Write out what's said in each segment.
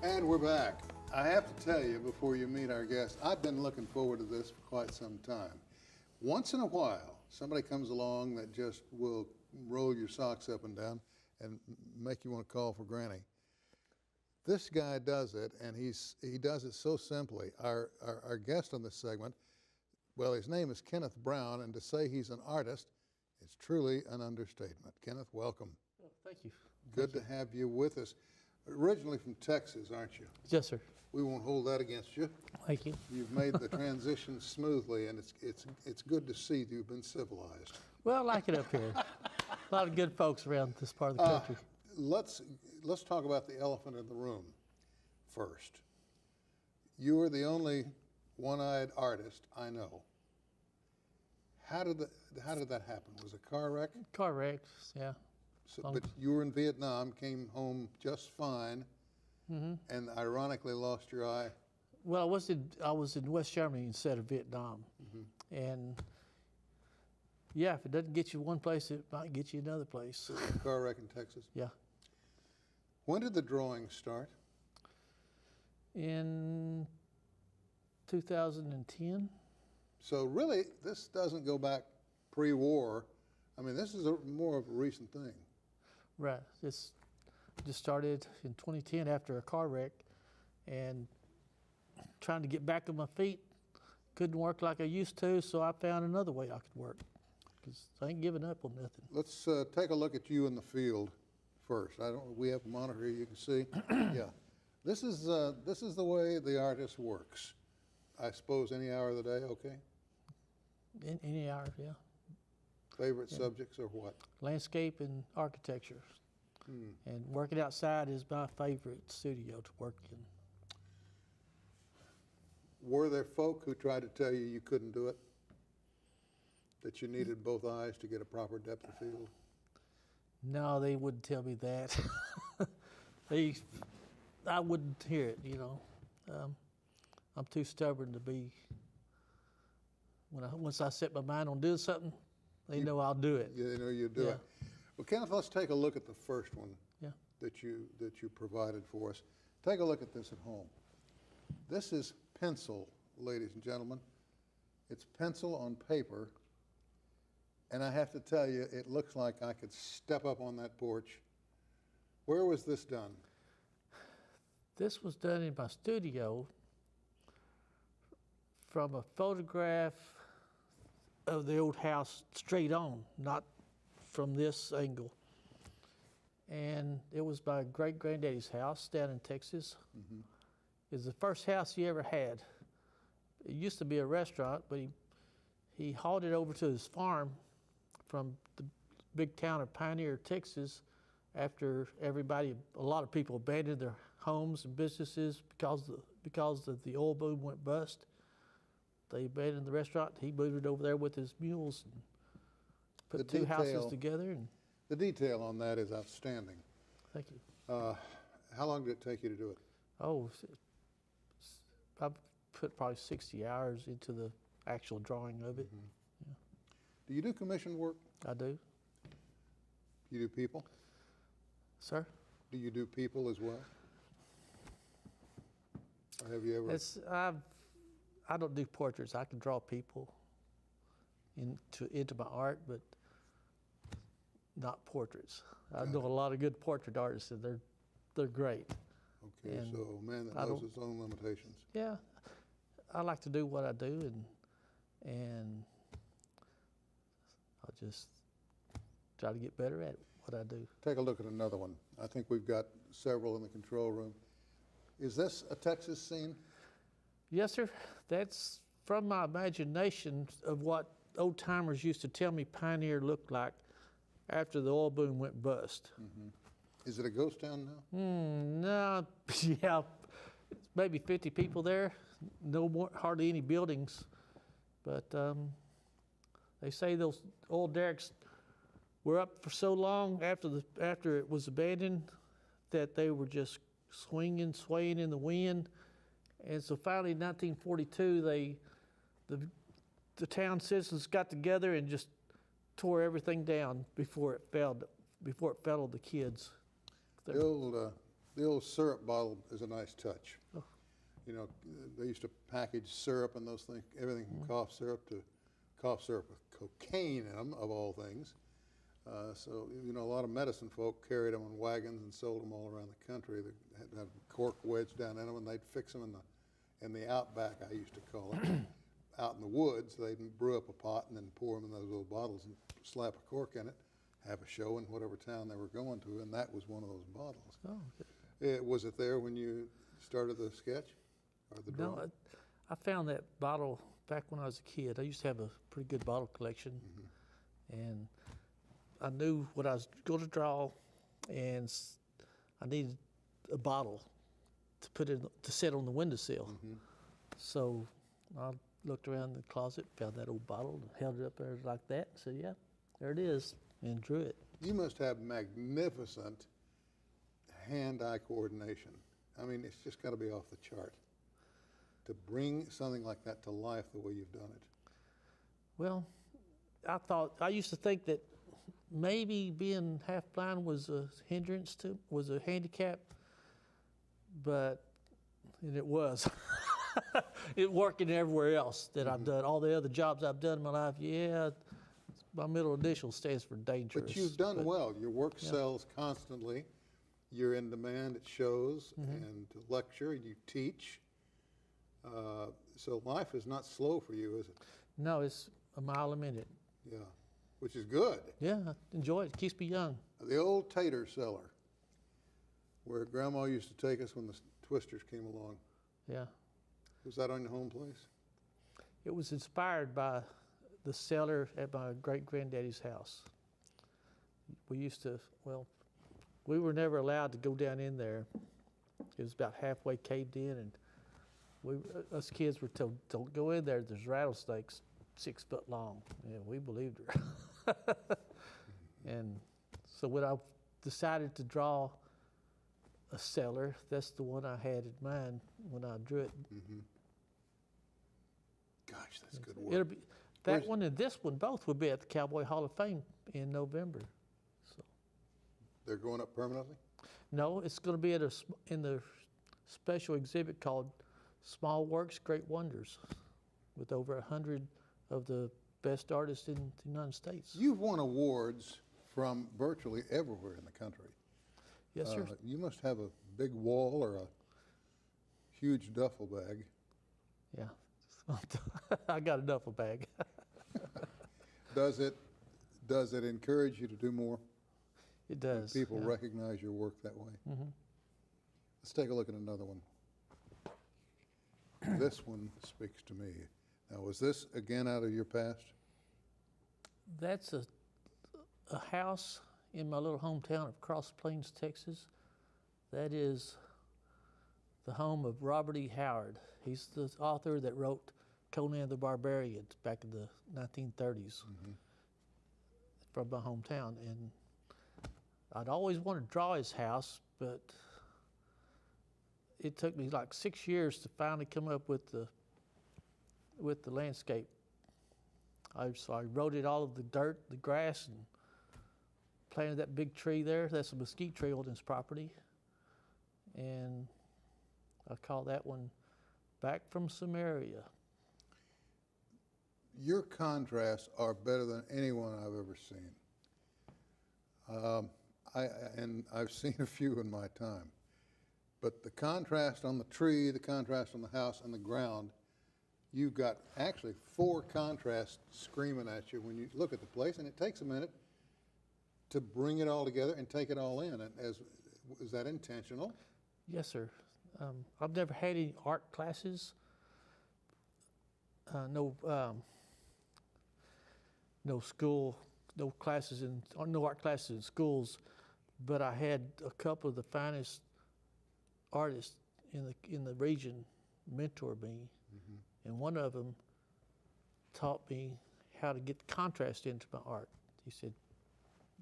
And we're back. I have to tell you before you meet our guest, I've been looking forward to this for quite some time. Once in a while, somebody comes along that just will roll your socks up and down and make you want to call for Granny. This guy does it, and he does it so simply. Our guest on this segment, well, his name is Kenneth Brown, and to say he's an artist is truly an understatement. Kenneth, welcome. Oh, thank you. Good to have you with us. Originally from Texas, aren't you? Yes, sir. We won't hold that against you. Thank you. You've made the transition smoothly, and it's good to see that you've been civilized. Well, I like it up here. A lot of good folks around this part of the country. Let's talk about the elephant in the room first. You are the only one-eyed artist I know. How did that happen? Was it a car wreck? Car wrecks, yeah. So, but you were in Vietnam, came home just fine, and ironically lost your eye. Well, I was in West Germany instead of Vietnam, and yeah, if it doesn't get you one place, it might get you another place. A car wreck in Texas. Yeah. When did the drawing start? In 2010. So really, this doesn't go back pre-war. I mean, this is more of a recent thing. Right. This just started in 2010 after a car wreck, and trying to get back on my feet. Couldn't work like I used to, so I found another way I could work, because I ain't giving up on nothing. Let's take a look at you in the field first. We have a monitor here you can see. Yeah. This is the way the artist works. I suppose any hour of the day, okay? In any hour, yeah. Favorite subjects or what? Landscape and architecture. And working outside is my favorite studio to work in. Were there folk who tried to tell you couldn't do it? That you needed both eyes to get a proper depth of field? No, they wouldn't tell me that. I wouldn't hear it, you know. I'm too stubborn to be. Once I set my mind on doing something, they know I'll do it. Yeah, they know you'll do it. Well, Kenneth, let's take a look at the first one that you provided for us. Take a look at this at home. This is pencil, ladies and gentlemen. It's pencil on paper, and I have to tell you, it looks like I could step up on that porch. Where was this done? This was done in my studio from a photograph of the old house straight on, not from this angle. And it was my great-granddaddy's house down in Texas. It was the first house he ever had. It used to be a restaurant, but he hauled it over to his farm from the big town of Pioneer, Texas, after a lot of people abandoned their homes and businesses because of the oil boom went bust. They abandoned the restaurant. He moved it over there with his mules and put two houses together. And the detail on that is outstanding. thank you. How long did it take you to do it? Oh, I put probably 60 hours into the actual drawing of it. Yeah. Do you do commission work? I do. You do people? Sir? Do you do people as well? Or have you ever? I don't do portraits. I can draw people into my art, but not portraits. I know a lot of good portrait artists, and they're great. Okay, And so a man that knows his own limitations. Yeah, I like to do what I do, and I'll just try to get better at what I do. Take a look at another one. I think we've got several in the control room. Is this a Texas scene? Yes, sir. That's from my imagination of what old timers used to tell me Pioneer looked like after the oil boom went bust. Is it a ghost town now? No, yeah, maybe 50 people there. No more, hardly any buildings. But they say those old derricks were up for so long after it was abandoned that they were just swaying in the wind. And so finally in 1942, the town citizens got together and just tore everything down before it fell to the kids. The The old syrup bottle is a nice touch. Oh. You know, they used to package syrup and those things, everything from cough syrup to cough syrup with cocaine in them, of all things. So, you know, a lot of medicine folk carried them on wagons and sold them all around the country. They had to have cork wedged down in them, and they'd fix them in the outback, I used to call it. Out in the woods, they'd brew up a pot and then pour them in those little bottles and slap a cork in it, have a show in whatever town they were going to, and that was one of those bottles. Oh, okay. Was it there when you started the sketch or the drawing? No, I found that bottle back when I was a kid. I used to have a pretty good bottle collection, and I knew what I was going to draw, and I needed a bottle to put in to set on the windowsill. So I looked around the closet, found that old bottle, and held it up there like that. And said, "Yeah, there it is," and drew it. You must have magnificent hand-eye coordination. I mean, it's just got to be off the chart to bring something like that to life the way you've done it. Well, I used to think that maybe being half blind was a hindrance was a handicap, and it was. It working everywhere else that I've done, all the other jobs I've done in my life. Yeah, my middle initial stands for dangerous. But you've done well. Your work sells constantly. You're in demand at shows and to lecture. You teach. So life is not slow for you, is it? No, it's a mile a minute. Yeah, which is good. Yeah, I enjoy it. It keeps me young. The old tater cellar, where Grandma used to take us when the Twisters came along. Yeah. Was that on your home place? It was inspired by the cellar at my great-granddaddy's house. We were never allowed to go down in there. It was about halfway caved in, and us kids were told, "Don't go in there. There's rattlesnakes 6 foot long." And we believed her. And so when I decided to draw a cellar, that's the one I had in mind when I drew it. Gosh, that's good work. One and this one both will be at the Cowboy Hall of Fame in November. So They're going up permanently? no, it's going to be in the special exhibit called Small Works, Great Wonders, with over 100 of the best artists in the United States. You've won awards from virtually everywhere in the country. Yes, sir. You must have a big wall or a huge duffel bag. Yeah. I got a duffel bag. Does it encourage you to do more? It does. When people yeah. recognize your work that way. Let's take a look at another one. This one speaks to me. Now, was this again out of your past? That's a house in my little hometown of Cross Plains, Texas. That is the home of Robert E. Howard. He's the author that wrote Conan the Barbarian back in the 1930s from my hometown. And I'd always wanted to draw his house, but it took me like 6 years to finally come up with the landscape. So I wrote it all of the dirt, the grass, and planted that big tree there. That's a mesquite tree on his property. And I call that one Back from Samaria. Your contrasts are better than anyone I've ever seen. And I've seen a few in my time. But the contrast on the tree, the contrast on the house, and the ground, you've got actually 4 contrasts screaming at you when you look at the place, and it takes a minute to bring it all together and take it all in. And is that intentional? Yes, sir. I've never had any art classes. No art classes in schools, but I had a couple of the finest artists in the region mentor me, and one of them taught me how to get contrast into my art. He said,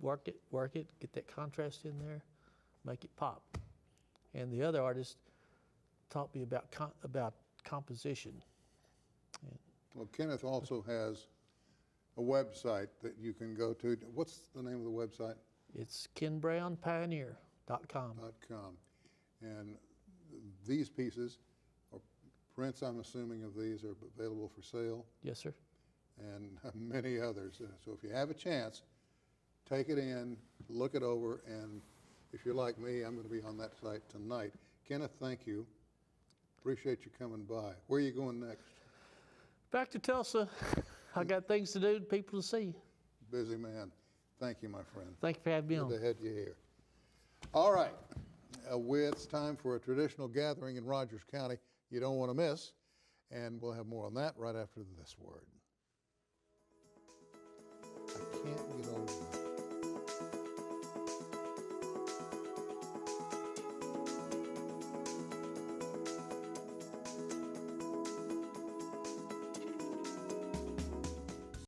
work it, get that contrast in there, make it pop. And the other artist taught me about composition. Well, Kenneth also has a website that you can go to. What's the name of the website? It's kenbrownpioneer.com. And these pieces, or prints I'm assuming of these, are available for sale, Yes, sir. and many others. So if you have a chance, take it in, look it over, and if you're like me, I'm going to be on that site tonight. Kenneth, thank you. Appreciate you coming by. Where are you going next? Back to Tulsa. I got things to do, people to see. Busy man. Thank you, my friend. Thank you for having me on. Good to have you here. All right. It's time for a traditional gathering in Rogers County you don't want to miss, and we'll have more on that right after this word.